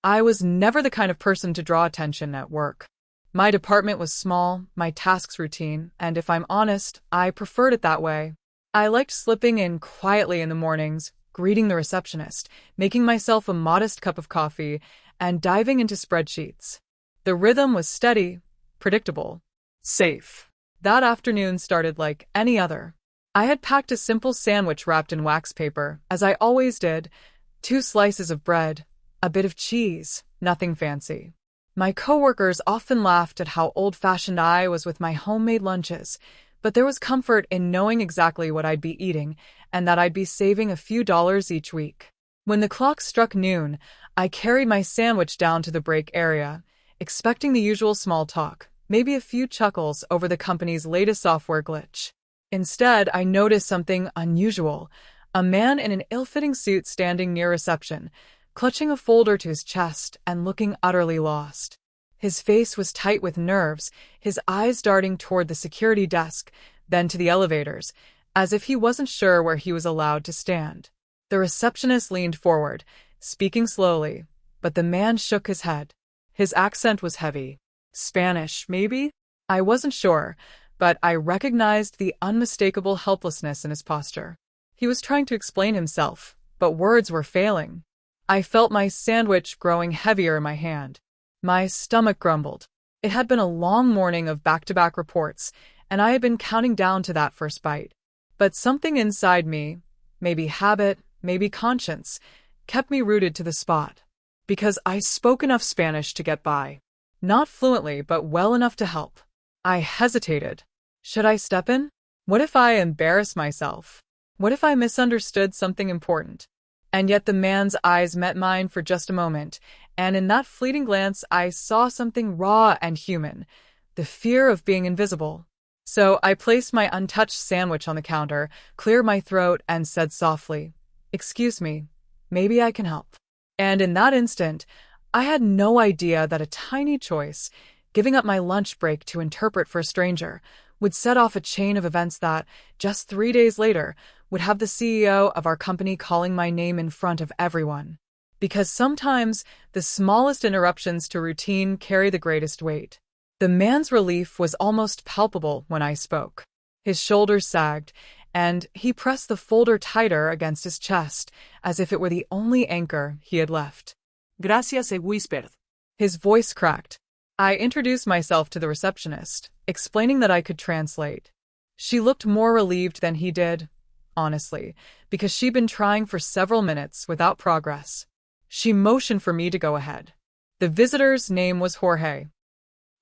I was never the kind of person to draw attention at work. My department was small, my tasks routine, and if I'm honest, I preferred it that way. I liked slipping in quietly in the mornings, greeting the receptionist, making myself a modest cup of coffee, and diving into spreadsheets. The rhythm was steady, predictable, safe. That afternoon started like any other. I had packed a simple sandwich wrapped in wax paper, as I always did, 2 slices of bread, a bit of cheese, nothing fancy. My coworkers often laughed at how old-fashioned I was with my homemade lunches, but there was comfort in knowing exactly what I'd be eating and that I'd be saving a few dollars each week. When the clock struck noon, I carried my sandwich down to the break area, expecting the usual small talk, maybe a few chuckles over the company's latest software glitch. Instead, I noticed something unusual, a man in an ill-fitting suit standing near reception, clutching a folder to his chest and looking utterly lost. His face was tight with nerves, his eyes darting toward the security desk, then to the elevators, as if he wasn't sure where he was allowed to stand. The receptionist leaned forward, speaking slowly, but the man shook his head. His accent was heavy. Spanish, maybe? I wasn't sure, but I recognized the unmistakable helplessness in his posture. He was trying to explain himself, but words were failing. I felt my sandwich growing heavier in my hand. My stomach grumbled. It had been a long morning of back-to-back reports, and I had been counting down to that first bite. But something inside me, maybe habit, maybe conscience, kept me rooted to the spot. Because I spoke enough Spanish to get by. Not fluently, but well enough to help. I hesitated. Should I step in? What if I embarrassed myself? What if I misunderstood something important? And yet the man's eyes met mine for just a moment, and in that fleeting glance I saw something raw and human, the fear of being invisible. So I placed my untouched sandwich on the counter, cleared my throat, and said softly, "Excuse me, maybe I can help." And in that instant, I had no idea that a tiny choice, giving up my lunch break to interpret for a stranger, would set off a chain of events that, just 3 days later, would have the CEO of our company calling my name in front of everyone. Because sometimes the smallest interruptions to routine carry the greatest weight. The man's relief was almost palpable when I spoke. His shoulders sagged, and he pressed the folder tighter against his chest, as if it were the only anchor he had left. "Gracias, he whispered." His voice cracked. I introduced myself to the receptionist, explaining that I could translate. She looked more relieved than he did, honestly, because she'd been trying for several minutes without progress. She motioned for me to go ahead. The visitor's name was Jorge.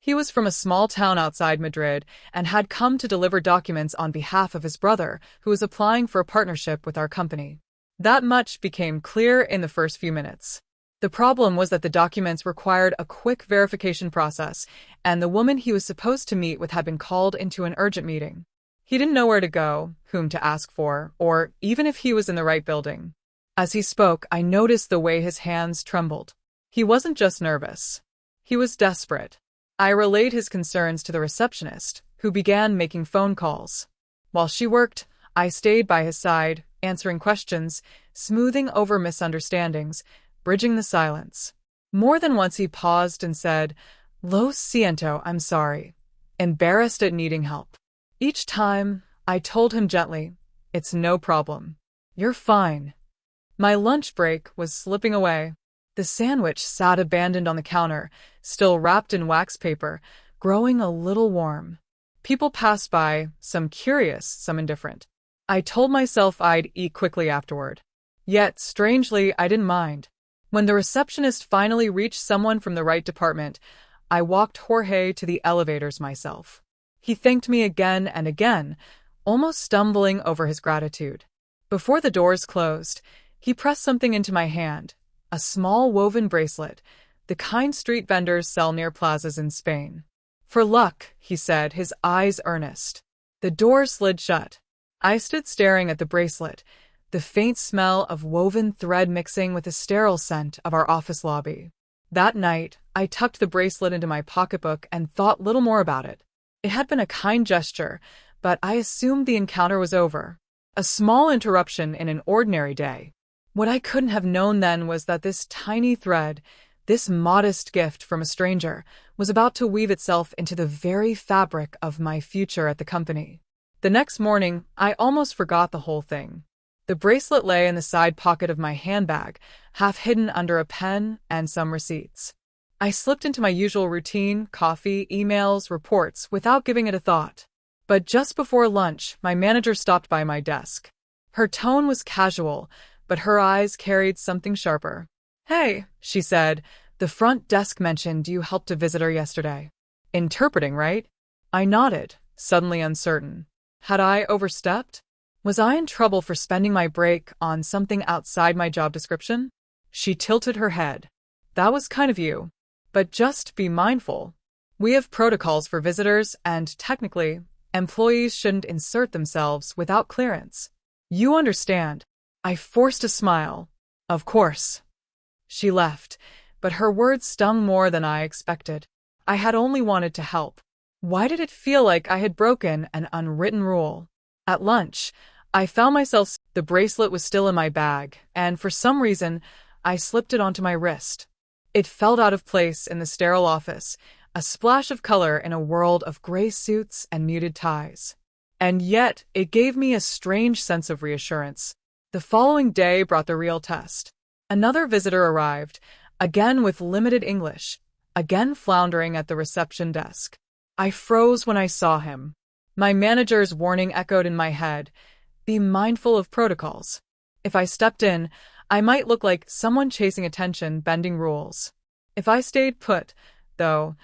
He was from a small town outside Madrid and had come to deliver documents on behalf of his brother, who was applying for a partnership with our company. That much became clear in the first few minutes. The problem was that the documents required a quick verification process, and the woman he was supposed to meet with had been called into an urgent meeting. He didn't know where to go, whom to ask for, or even if he was in the right building. As he spoke, I noticed the way his hands trembled. He wasn't just nervous. He was desperate. I relayed his concerns to the receptionist, who began making phone calls. While she worked, I stayed by his side, answering questions, smoothing over misunderstandings, bridging the silence. More than once he paused and said, "Lo siento, I'm sorry," embarrassed at needing help. Each time, I told him gently, "It's no problem. You're fine." My lunch break was slipping away. The sandwich sat abandoned on the counter, still wrapped in wax paper, growing a little warm. People passed by, some curious, some indifferent. I told myself I'd eat quickly afterward. Yet, strangely, I didn't mind. When the receptionist finally reached someone from the right department, I walked Jorge to the elevators myself. He thanked me again and again, almost stumbling over his gratitude. Before the doors closed, he pressed something into my hand, a small woven bracelet, the kind street vendors sell near plazas in Spain. "For luck," he said, his eyes earnest. The door slid shut. I stood staring at the bracelet, the faint smell of woven thread mixing with the sterile scent of our office lobby. That night, I tucked the bracelet into my pocketbook and thought little more about it. It had been a kind gesture, but I assumed the encounter was over. A small interruption in an ordinary day. What I couldn't have known then was that this tiny thread, This modest gift from a stranger was about to weave itself into the very fabric of my future at the company. The next morning, I almost forgot the whole thing. The bracelet lay in the side pocket of my handbag, half hidden under a pen and some receipts. I slipped into my usual routine, coffee, emails, reports, without giving it a thought. But just before lunch, my manager stopped by my desk. Her tone was casual, but her eyes carried something sharper. "Hey," she said, "the front desk mentioned you helped a visitor yesterday. Interpreting, right?" I nodded, suddenly uncertain. Had I overstepped? Was I in trouble for spending my break on something outside my job description? She tilted her head. "That was kind of you. But just be mindful. We have protocols for visitors, and technically, employees shouldn't insert themselves without clearance. You understand." I forced a smile. "Of course." She left, but her words stung more than I expected. I had only wanted to help. Why did it feel like I had broken an unwritten rule? At lunch, I found myself. The bracelet was still in my bag, and for some reason, I slipped it onto my wrist. It felt out of place in the sterile office, a splash of color in a world of gray suits and muted ties. And yet, it gave me a strange sense of reassurance. The following day brought the real test. Another visitor arrived, again with limited English, again floundering at the reception desk. I froze when I saw him. My manager's warning echoed in my head. Be mindful of protocols. If I stepped in, I might look like someone chasing attention, bending rules. If I stayed put, though,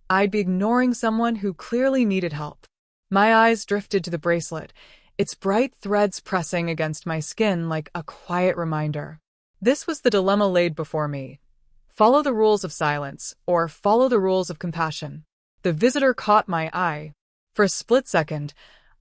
I'd be ignoring someone who clearly needed help. My eyes drifted to the bracelet, its bright threads pressing against my skin like a quiet reminder. This was the dilemma laid before me. Follow the rules of silence, or follow the rules of compassion. The visitor caught my eye. For a split second,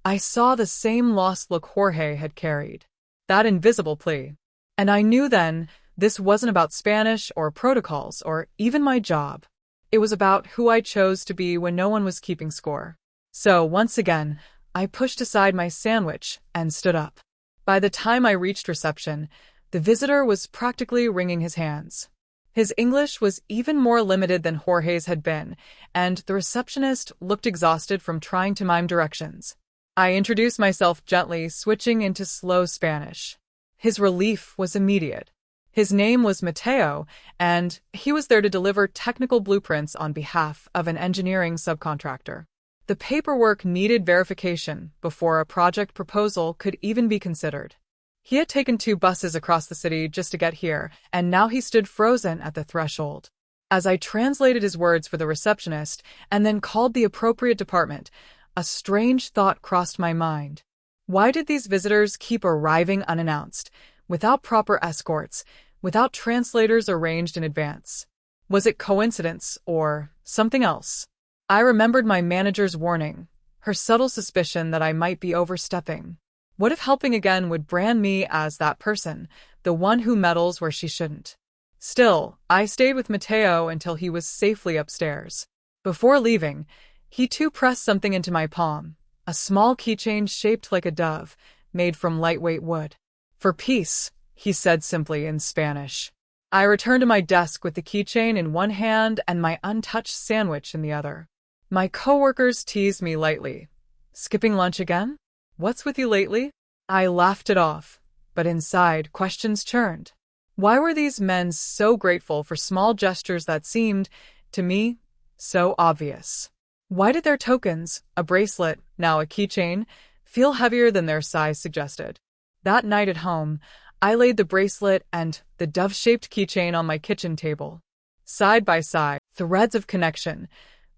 I saw the same lost look Jorge had carried. That invisible plea. And I knew then this wasn't about Spanish or protocols or even my job. It was about who I chose to be when no one was keeping score. So, once again, I pushed aside my sandwich and stood up. By the time I reached reception, the visitor was practically wringing his hands. His English was even more limited than Jorge's had been, and the receptionist looked exhausted from trying to mime directions. I introduced myself gently, switching into slow Spanish. His relief was immediate. His name was Mateo, and he was there to deliver technical blueprints on behalf of an engineering subcontractor. The paperwork needed verification before a project proposal could even be considered. He had taken 2 buses across the city just to get here, and now he stood frozen at the threshold. As I translated his words for the receptionist and then called the appropriate department, a strange thought crossed my mind. Why did these visitors keep arriving unannounced, without proper escorts, without translators arranged in advance? Was it coincidence or something else? I remembered my manager's warning, her subtle suspicion that I might be overstepping. What if helping again would brand me as that person, the one who meddles where she shouldn't? Still, I stayed with Mateo until he was safely upstairs. Before leaving, he too pressed something into my palm, a small keychain shaped like a dove, made from lightweight wood. "For peace," he said simply in Spanish. I returned to my desk with the keychain in one hand and my untouched sandwich in the other. My coworkers teased me lightly. "Skipping lunch again? What's with you lately?" I laughed it off, but inside questions churned. Why were these men so grateful for small gestures that seemed, to me, so obvious? Why did their tokens, a bracelet, now a keychain, feel heavier than their size suggested? That night at home, I laid the bracelet and the dove-shaped keychain on my kitchen table. Side by side, threads of connection,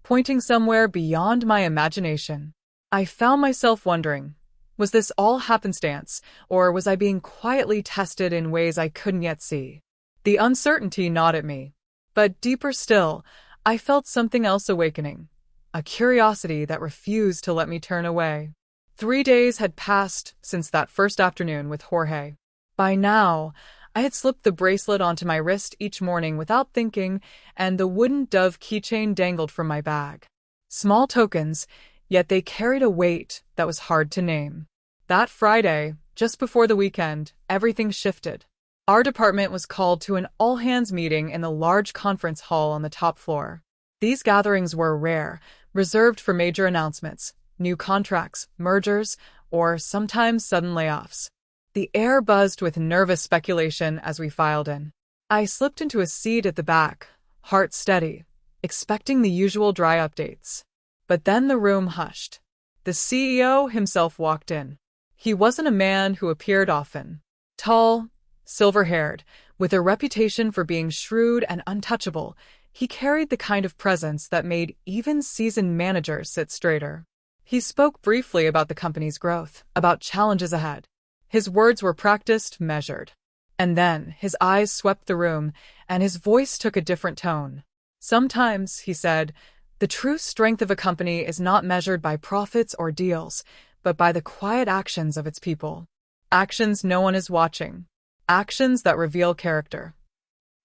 pointing somewhere beyond my imagination. I found myself wondering, was this all happenstance, or was I being quietly tested in ways I couldn't yet see? The uncertainty gnawed at me. But deeper still, I felt something else awakening, a curiosity that refused to let me turn away. 3 days had passed since that first afternoon with Jorge. By now, I had slipped the bracelet onto my wrist each morning without thinking, and the wooden dove keychain dangled from my bag. Small tokens, yet they carried a weight that was hard to name. That Friday, just before the weekend, everything shifted. Our department was called to an all-hands meeting in the large conference hall on the top floor. These gatherings were rare, reserved for major announcements, new contracts, mergers, or sometimes sudden layoffs. The air buzzed with nervous speculation as we filed in. I slipped into a seat at the back, heart steady, expecting the usual dry updates. But then the room hushed. The CEO himself walked in. He wasn't a man who appeared often. Tall, silver-haired, with a reputation for being shrewd and untouchable, he carried the kind of presence that made even seasoned managers sit straighter. He spoke briefly about the company's growth, about challenges ahead. His words were practiced, measured. And then his eyes swept the room, and his voice took a different tone. Sometimes, he said, the true strength of a company is not measured by profits or deals, but by the quiet actions of its people. Actions no one is watching. Actions that reveal character.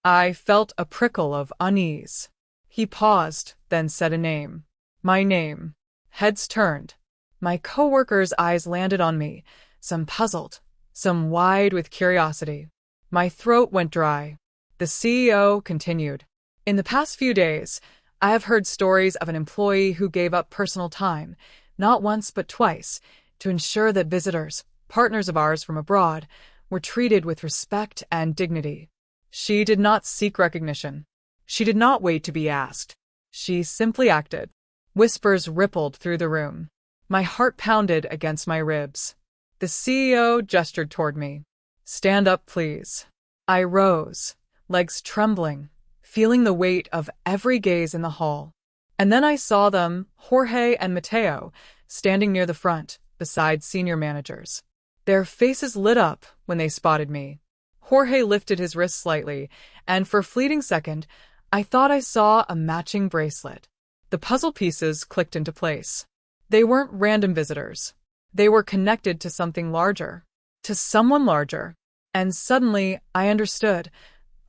I felt a prickle of unease. He paused, then said a name. My name. Heads turned. My coworkers' eyes landed on me, some puzzled, some wide with curiosity. My throat went dry. The CEO continued. In the past few days, I have heard stories of an employee who gave up personal time, not once but twice, to ensure that visitors, partners of ours from abroad, were treated with respect and dignity. She did not seek recognition. She did not wait to be asked. She simply acted. Whispers rippled through the room. My heart pounded against my ribs. The CEO gestured toward me. Stand up, please. I rose, legs trembling, feeling the weight of every gaze in the hall. And then I saw them, Jorge and Mateo, standing near the front, beside senior managers. Their faces lit up when they spotted me. Jorge lifted his wrist slightly, and for a fleeting second, I thought I saw a matching bracelet. The puzzle pieces clicked into place. They weren't random visitors. They were connected to something larger, to someone larger. And suddenly, I understood.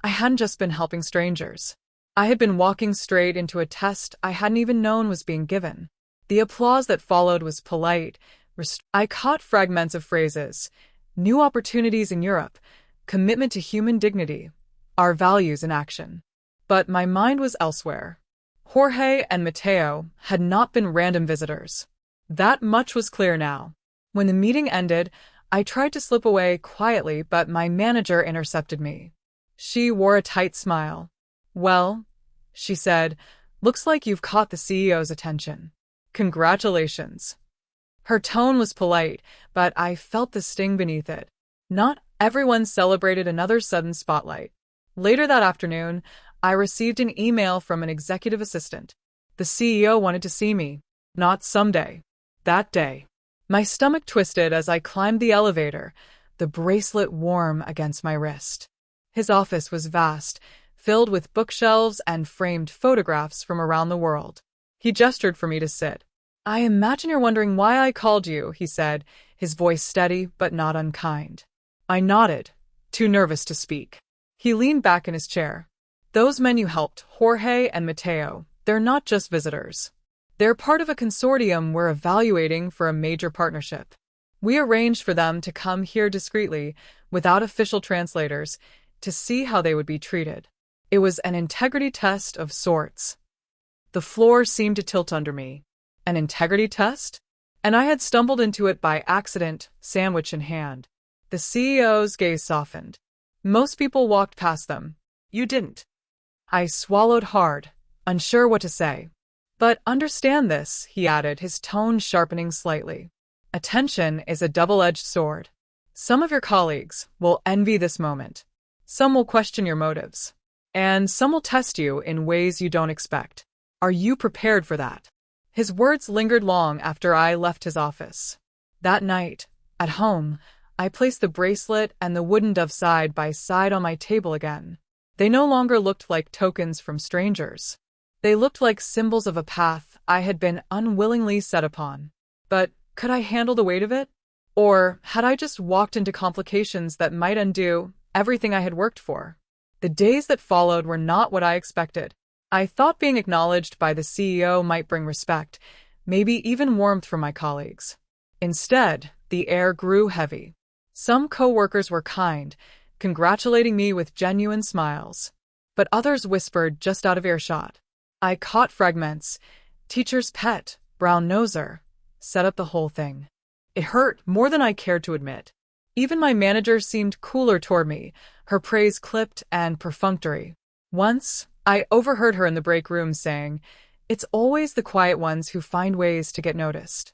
I hadn't just been helping strangers. I had been walking straight into a test I hadn't even known was being given. The applause that followed was polite. I caught fragments of phrases. New opportunities in Europe. Commitment to human dignity. Our values in action. But my mind was elsewhere. Jorge and Mateo had not been random visitors. That much was clear now. When the meeting ended, I tried to slip away quietly, but my manager intercepted me. She wore a tight smile. Well, she said, looks like you've caught the CEO's attention. Congratulations. Her tone was polite, but I felt the sting beneath it. Not everyone celebrated another sudden spotlight. Later that afternoon, I received an email from an executive assistant. The CEO wanted to see me. Not someday. That day. My stomach twisted as I climbed the elevator, the bracelet warm against my wrist. His office was vast, filled with bookshelves and framed photographs from around the world. He gestured for me to sit. I imagine you're wondering why I called you, he said, his voice steady but not unkind. I nodded, too nervous to speak. He leaned back in his chair. Those men you helped, Jorge and Mateo, they're not just visitors. They're part of a consortium we're evaluating for a major partnership. We arranged for them to come here discreetly, without official translators, to see how they would be treated. It was an integrity test of sorts. The floor seemed to tilt under me. An integrity test? And I had stumbled into it by accident, sandwich in hand. The CEO's gaze softened. Most people walked past them. You didn't. I swallowed hard, unsure what to say. But understand this, he added, his tone sharpening slightly. Attention is a double-edged sword. Some of your colleagues will envy this moment. Some will question your motives. And some will test you in ways you don't expect. Are you prepared for that? His words lingered long after I left his office. That night, at home, I placed the bracelet and the wooden dove side by side on my table again. They no longer looked like tokens from strangers. They looked like symbols of a path I had been unwillingly set upon. But could I handle the weight of it? Or had I just walked into complications that might undo everything I had worked for? The days that followed were not what I expected. I thought being acknowledged by the CEO might bring respect, maybe even warmth from my colleagues. Instead, the air grew heavy. Some co-workers were kind, congratulating me with genuine smiles. But others whispered just out of earshot. I caught fragments. Teacher's pet, brown noser, set up the whole thing. It hurt more than I cared to admit. Even my manager seemed cooler toward me, her praise clipped and perfunctory. Once, I overheard her in the break room saying, "It's always the quiet ones who find ways to get noticed."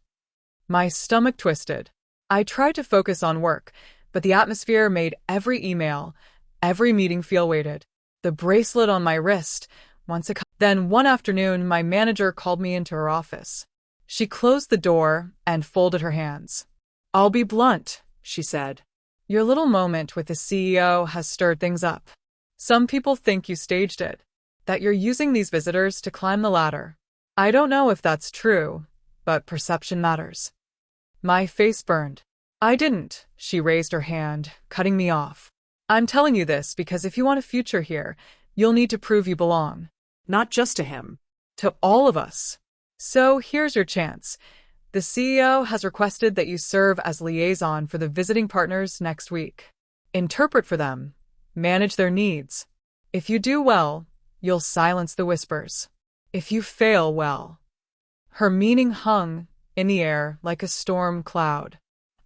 My stomach twisted. I tried to focus on work, but the atmosphere made every email, every meeting feel weighted. The bracelet on my wrist, Then one afternoon, my manager called me into her office. She closed the door and folded her hands. "I'll be blunt," she said. "Your little moment with the CEO has stirred things up. Some people think you staged it, that you're using these visitors to climb the ladder. I don't know if that's true, but perception matters." My face burned. "I didn't," she raised her hand, cutting me off. "I'm telling you this because if you want a future here, you'll need to prove you belong. Not just to him, to all of us. So here's your chance. The CEO has requested that you serve as liaison for the visiting partners next week. Interpret for them, manage their needs. If you do well, you'll silence the whispers. If you fail, well." Her meaning hung in the air like a storm cloud.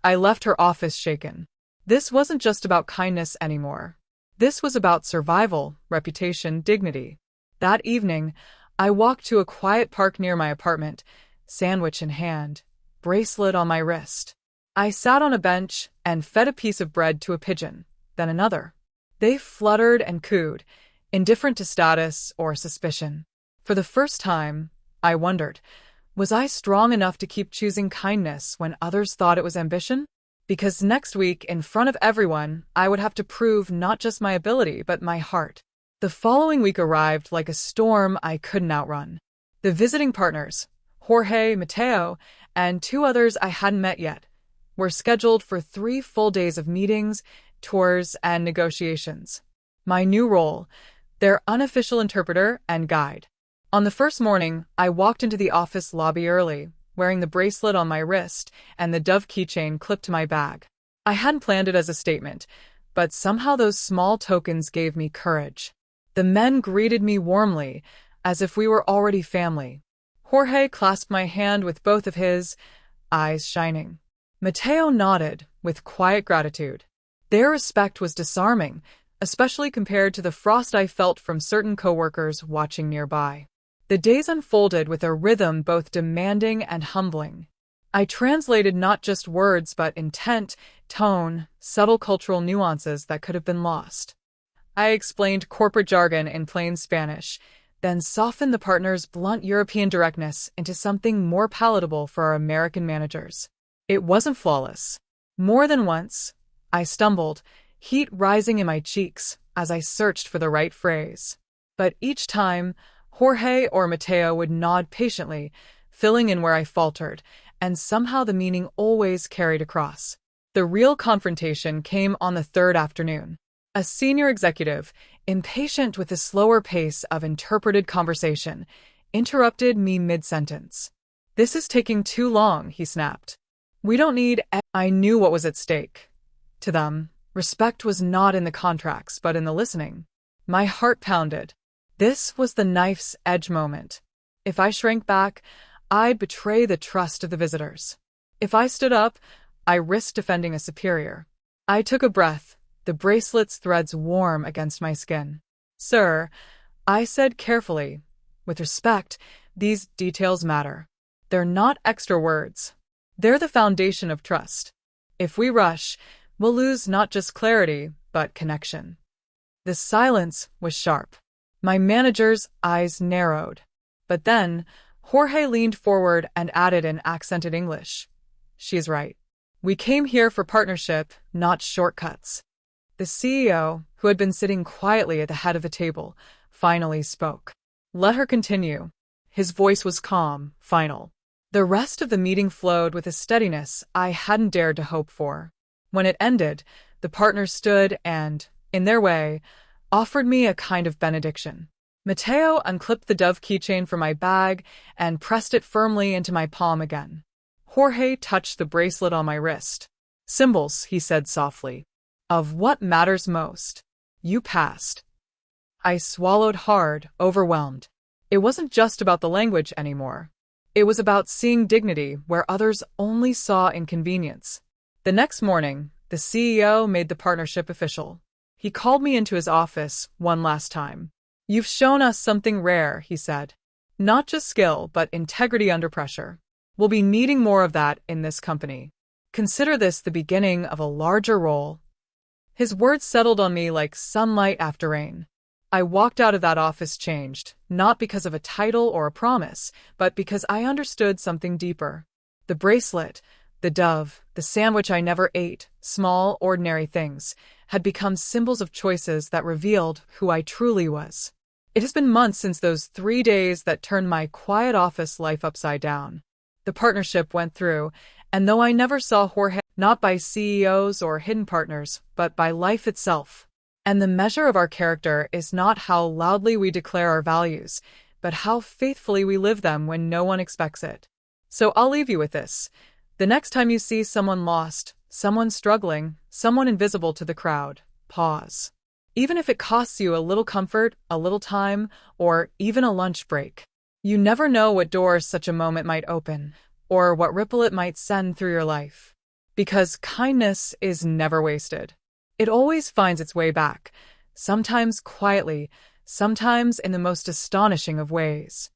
I left her office shaken. This wasn't just about kindness anymore. This was about survival, reputation, dignity. That evening, I walked to a quiet park near my apartment, sandwich in hand, bracelet on my wrist. I sat on a bench and fed a piece of bread to a pigeon, then another. They fluttered and cooed, indifferent to status or suspicion. For the first time, I wondered, was I strong enough to keep choosing kindness when others thought it was ambition? Because next week, in front of everyone, I would have to prove not just my ability, but my heart. The following week arrived like a storm I couldn't outrun. The visiting partners, Jorge, Mateo, and two others I hadn't met yet, were scheduled for 3 full days of meetings, tours, and negotiations. My new role, their unofficial interpreter and guide. On the first morning, I walked into the office lobby early, wearing the bracelet on my wrist and the Dove keychain clipped to my bag. I hadn't planned it as a statement, but somehow those small tokens gave me courage. The men greeted me warmly, as if we were already family. Jorge clasped my hand with both of his, eyes shining. Mateo nodded with quiet gratitude. Their respect was disarming, especially compared to the frost I felt from certain coworkers watching nearby. The days unfolded with a rhythm both demanding and humbling. I translated not just words but intent, tone, subtle cultural nuances that could have been lost. I explained corporate jargon in plain Spanish, then softened the partners' blunt European directness into something more palatable for our American managers. It wasn't flawless. More than once, I stumbled, heat rising in my cheeks as I searched for the right phrase. But each time, Jorge or Mateo would nod patiently, filling in where I faltered, and somehow the meaning always carried across. The real confrontation came on the third afternoon. A senior executive, impatient with the slower pace of interpreted conversation, interrupted me mid-sentence. "This is taking too long," he snapped. "We don't need—" I knew what was at stake. To them, respect was not in the contracts, but in the listening. My heart pounded. This was the knife's edge moment. If I shrank back, I'd betray the trust of the visitors. If I stood up, I risked defending a superior. I took a breath, the bracelet's threads warm against my skin. "Sir," I said carefully, "with respect, these details matter. They're not extra words. They're the foundation of trust. If we rush, we'll lose not just clarity, but connection." The silence was sharp. My manager's eyes narrowed. But then, Jorge leaned forward and added in accented English, "She's right. We came here for partnership, not shortcuts." The CEO, who had been sitting quietly at the head of the table, finally spoke. "Let her continue." His voice was calm, final. The rest of the meeting flowed with a steadiness I hadn't dared to hope for. When it ended, the partners stood and, in their way, offered me a kind of benediction. Mateo unclipped the Dove keychain from my bag and pressed it firmly into my palm again. Jorge touched the bracelet on my wrist. "Symbols," he said softly. of what matters most. You passed. I swallowed hard, overwhelmed. It wasn't just about the language anymore. It was about seeing dignity where others only saw inconvenience. The next morning, the CEO made the partnership official. He called me into his office one last time. "You've shown us something rare," he said. "Not just skill, but integrity under pressure. We'll be needing more of that in this company. Consider this the beginning of a larger role." His words settled on me like sunlight after rain. I walked out of that office changed, not because of a title or a promise, but because I understood something deeper. The bracelet, the dove, the sandwich I never ate, small, ordinary things, had become symbols of choices that revealed who I truly was. It has been months since those 3 days that turned my quiet office life upside down. The partnership went through, and though I never saw Jorge, not by CEOs or hidden partners, but by life itself. And the measure of our character is not how loudly we declare our values, but how faithfully we live them when no one expects it. So I'll leave you with this. The next time you see someone lost, someone struggling, someone invisible to the crowd, pause. Even if it costs you a little comfort, a little time, or even a lunch break. You never know what doors such a moment might open, or what ripple it might send through your life. Because kindness is never wasted. It always finds its way back, sometimes quietly, sometimes in the most astonishing of ways.